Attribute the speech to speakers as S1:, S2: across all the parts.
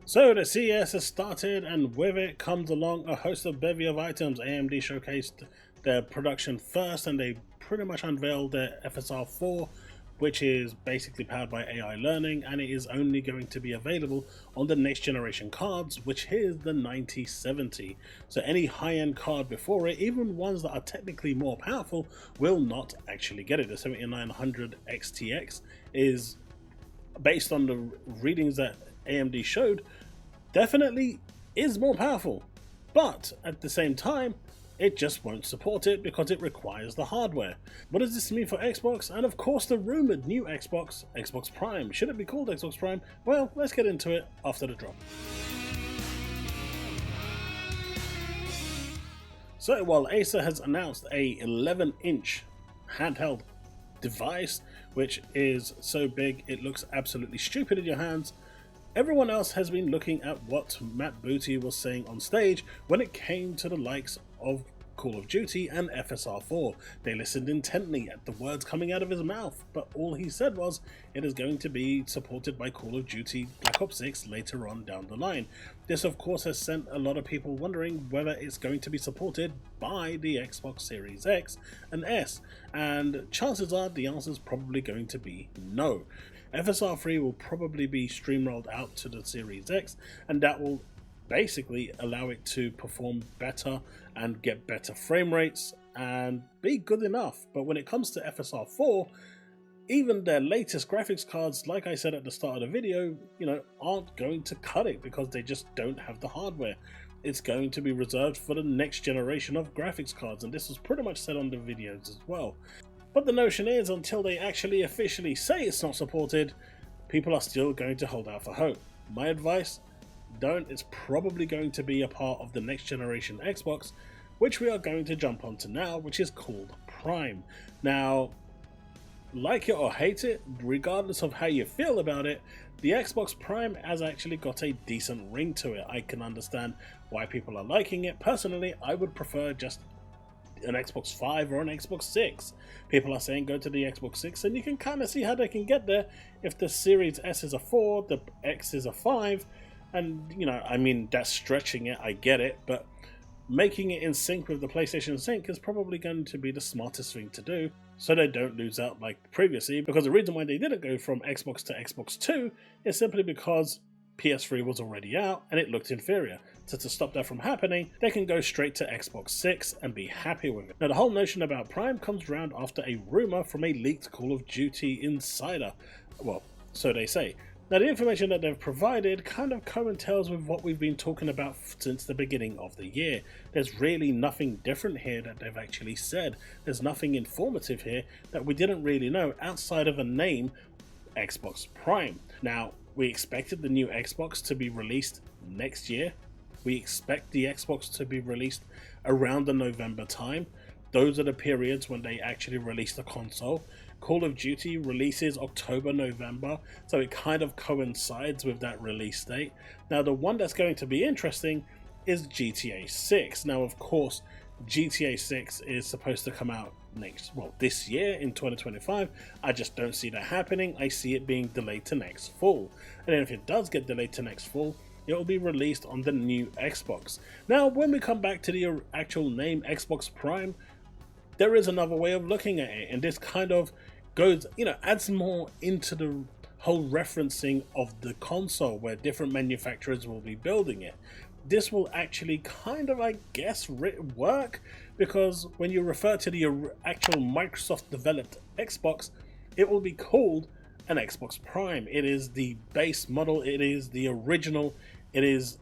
S1: So the CES has started, and with it comes along a host of bevy of items. AMD showcased their production first, and they pretty much unveiled their FSR4, which is basically powered by AI learning, and it is only going to be available on the next generation cards, which is the 9070. So any high-end card before it, even ones that are technically more powerful, will not actually get it. The 7900 XTX is, based on the readings that AMD showed, definitely is more powerful, but at the same time it just won't support it because it requires the hardware. What does this mean for Xbox? And of course the rumored new Xbox Prime. Should it be called Xbox Prime? Well, let's get into it after the drop. So while Acer has announced a 11-inch handheld device which is so big it looks absolutely stupid in your hands, everyone else has been looking at what Matt Booty was saying on stage when it came to the likes of Call of Duty and FSR4. They listened intently at the words coming out of his mouth, but all he said was it is going to be supported by Call of Duty Black Ops 6 later on down the line. This of course has sent a lot of people wondering whether it's going to be supported by the Xbox Series X and S, and chances are the answer is probably going to be no. FSR3 will probably be streamrolled out to the Series X, and that will basically allow it to perform better and get better frame rates and be good enough. But when it comes to FSR4, even their latest graphics cards, like I said at the start of the video, aren't going to cut it because they just don't have the hardware. It's going to be reserved for the next generation of graphics cards, and this was pretty much said on the videos as well. But the notion is, until they actually officially say it's not supported, people are still going to hold out for hope. My advice, don't. It's probably going to be a part of the next generation Xbox, which we are going to jump onto now, which is called Prime. Now, like it or hate it, regardless of how you feel about it, the Xbox Prime has actually got a decent ring to it. I can understand why people are liking it. Personally, I would prefer just an Xbox 5 or an Xbox 6. People are saying go to the Xbox 6, and you can kind of see how they can get there. If the Series S is a 4, the X is a 5, and I mean, that's stretching it, I get it, but making it in sync with the PlayStation Sync is probably going to be the smartest thing to do, so they don't lose out like previously. Because the reason why they didn't go from Xbox to Xbox 2 is simply because PS3 was already out and it looked inferior. So to stop that from happening, they can go straight to Xbox 6 and be happy with it. Now the whole notion about Prime comes around after a rumor from a leaked Call of Duty insider. Well, so they say. Now the information that they've provided kind of coincides with what we've been talking about since the beginning of the year. There's really nothing different here that they've actually said. There's nothing informative here that we didn't really know outside of a name, Xbox Prime. Now, we expected the new Xbox to be released next year. We expect the Xbox to be released around the November time. Those are the periods when they actually release the console. Call of Duty releases October, November, so it kind of coincides with that release date. Now the one that's going to be interesting is GTA 6. Now of course, GTA 6 is supposed to come out this year in 2025. I just don't see that happening. I see it being delayed to next fall. And then if it does get delayed to next fall, it will be released on the new Xbox. Now, when we come back to the actual name Xbox Prime, there is another way of looking at it, and this kind of goes, adds more into the whole referencing of the console where different manufacturers will be building it. This will actually kind of, I guess, work, because when you refer to the actual Microsoft developed Xbox, it will be called an Xbox Prime. It is the base model, it is the original, it is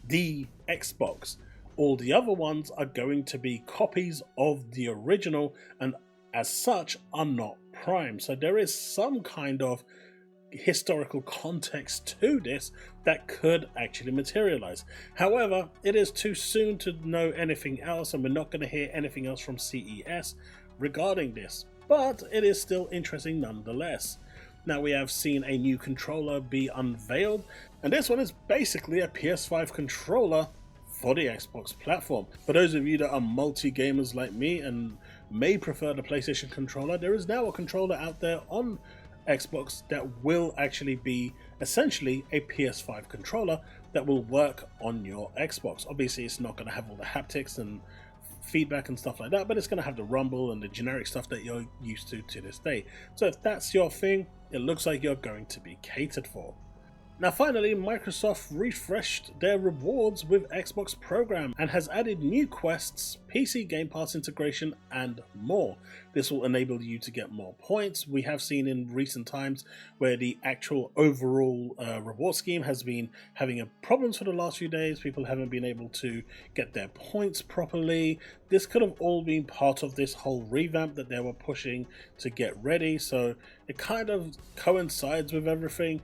S1: the Xbox. All the other ones are going to be copies of the original, and as such are not Prime. So there is some kind of historical context to this that could actually materialize. However, it is too soon to know anything else, and we're not going to hear anything else from CES regarding this, but it is still interesting nonetheless. Now we have seen a new controller be unveiled, and this one is basically a PS5 controller for the Xbox platform. For those of you that are multi-gamers like me and may prefer the PlayStation controller, there is now a controller out there on Xbox that will actually be essentially a PS5 controller that will work on your Xbox. Obviously, it's not going to have all the haptics and feedback and stuff like that, but it's going to have the rumble and the generic stuff that you're used to this day. So if that's your thing, it looks like you're going to be catered for. Now finally, Microsoft refreshed their rewards with Xbox program and has added new quests, PC Game Pass integration and more. This will enable you to get more points. We have seen in recent times where the actual overall reward scheme has been having problems for the last few days. People haven't been able to get their points properly. This could have all been part of this whole revamp that they were pushing to get ready, so it kind of coincides with everything.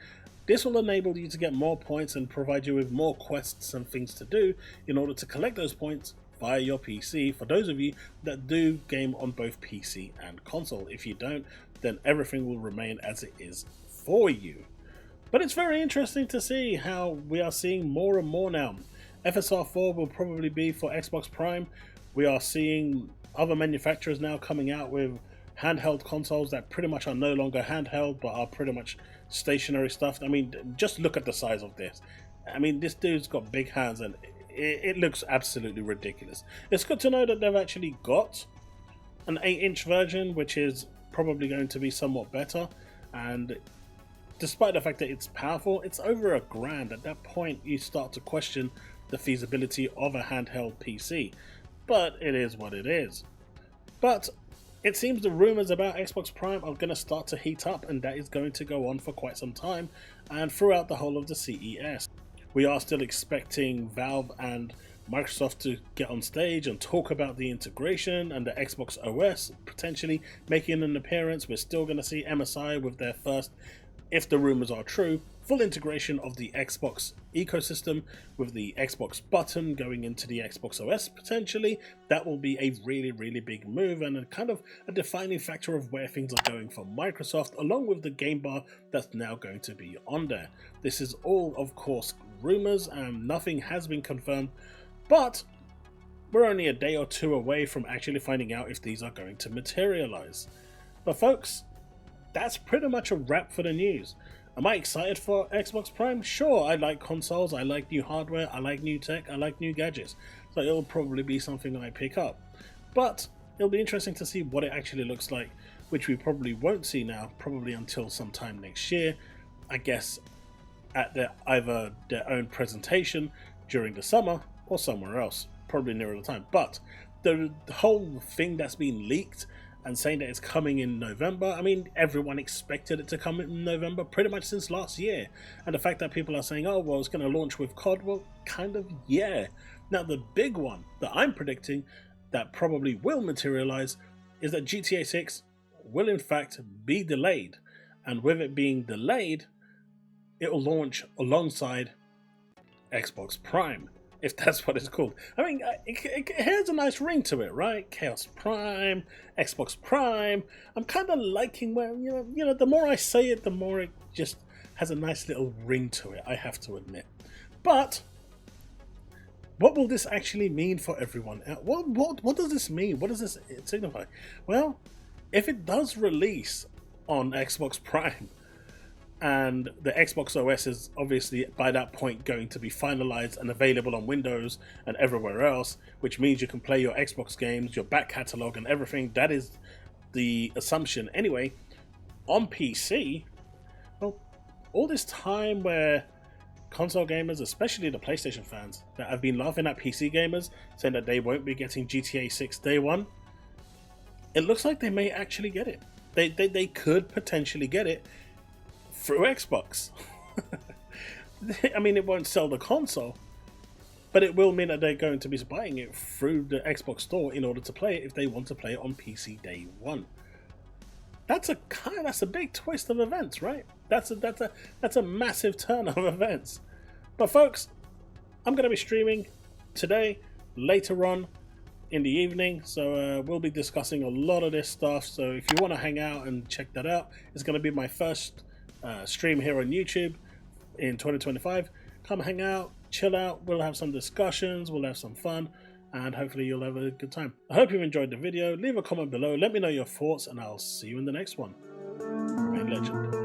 S1: This will enable you to get more points and provide you with more quests and things to do in order to collect those points via your PC, for those of you that do game on both PC and console. If you don't, then everything will remain as it is for you. But it's very interesting to see how we are seeing more and more now. FSR 4 will probably be for Xbox Prime. We are seeing other manufacturers now coming out with handheld consoles that pretty much are no longer handheld but are pretty much stationary stuff. I mean, just look at the size of this. I mean, this dude's got big hands and it looks absolutely ridiculous. It's good to know that they've actually got an 8-inch version, which is probably going to be somewhat better, and despite the fact that it's powerful, it's over $1,000. At that point you start to question the feasibility of a handheld PC, but it is what it is. But it seems the rumours about Xbox Prime are going to start to heat up, and that is going to go on for quite some time and throughout the whole of the CES. We are still expecting Valve and Microsoft to get on stage and talk about the integration and the Xbox OS potentially making an appearance. We're still going to see MSI with their first, if the rumours are true, full integration of the Xbox ecosystem with the Xbox button going into the Xbox OS potentially. That will be a really big move and a kind of a defining factor of where things are going for Microsoft, along with the game bar that's now going to be on there. This is all, of course, rumours and nothing has been confirmed, but we're only a day or two away from actually finding out if these are going to materialize. But folks, that's pretty much a wrap for the news. Am I excited for Xbox Prime? Sure, I like consoles, I like new hardware, I like new tech, I like new gadgets. So it'll probably be something I pick up. But it'll be interesting to see what it actually looks like, which we probably won't see now, probably until sometime next year. I guess at either their own presentation during the summer or somewhere else, probably nearer the time. But the whole thing that's been leaked and saying that it's coming in November, I mean, everyone expected it to come in November pretty much since last year. And the fact that people are saying, oh, well, it's going to launch with COD, well, kind of, yeah. Now, the big one that I'm predicting that probably will materialize is that GTA 6 will in fact be delayed. And with it being delayed, it will launch alongside Xbox Prime, if that's what it's called. I mean, it has a nice ring to it, right? Chaos Prime, Xbox Prime. I'm kind of liking where, you know, the more I say it, the more it just has a nice little ring to it, I have to admit. But what will this actually mean for everyone? What does this mean? What does this signify? Well, if it does release on Xbox Prime, and the Xbox OS is obviously by that point going to be finalized and available on Windows and everywhere else, which means you can play your Xbox games, your back catalog and everything. That is the assumption anyway. On PC, well, all this time where console gamers, especially the PlayStation fans, that have been laughing at PC gamers, saying that they won't be getting GTA 6 day one, it looks like they may actually get it. They could potentially get it through Xbox. I mean, it won't sell the console, but it will mean that they're going to be buying it through the Xbox store in order to play it if they want to play it on PC day one. That's a big twist of events, right? That's a massive turn of events. But folks, I'm going to be streaming today, later on in the evening, so we'll be discussing a lot of this stuff. So if you want to hang out and check that out, it's going to be my first stream here on YouTube in 2025. Come hang out, chill out, we'll have some discussions, we'll have some fun, and hopefully you'll have a good time. I hope you've enjoyed the video. Leave a comment below, let me know your thoughts, and I'll see you in the next one. Remain legend.